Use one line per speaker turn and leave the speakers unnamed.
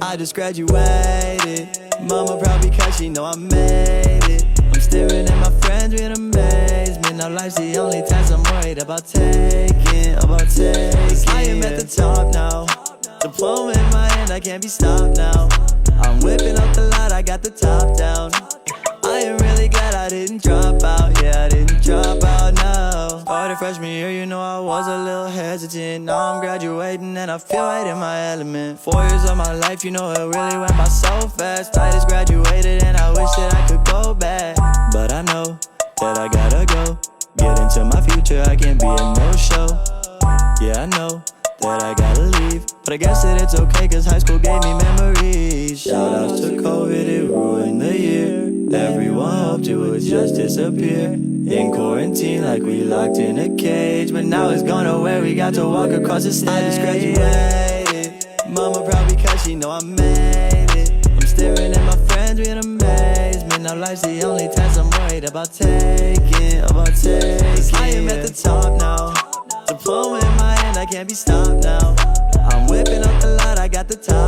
I just graduated. Mama proud because she know I made it. I'm staring at my friends with amazement. Now life's the only test I'm worried about taking. I am at the top now. Diploma in my hand, I can't be stopped now. I'm whipping up the lot, I got the top down. I am really glad I didn't drop out. Yeah, I didn't drop out, no. Started freshman year, you know I was a little hesitant. Now I'm graduating and I feel right in my element. 4 years of my life, you know it really went by so fast. I just graduated and I wish that I could go back. But I know that I gotta go. Get into my future, I can't be a no-show. Yeah, I know that I gotta leave, but I guess that it's okay cause high school gave me memories. Shoutouts to COVID, it ruined the year. Everyone hoped it would just disappear. In quarantine like we locked in a cage, but now it's gone away, we got to walk across the stage. I just graduated. Mama proud because she know I made it. I'm staring at my friends with amazement. Now life's the only test I'm worried about taking. I am at the top now. Diploma in my hand, I can't be stopped now. I'm whipping up the lot, I got the top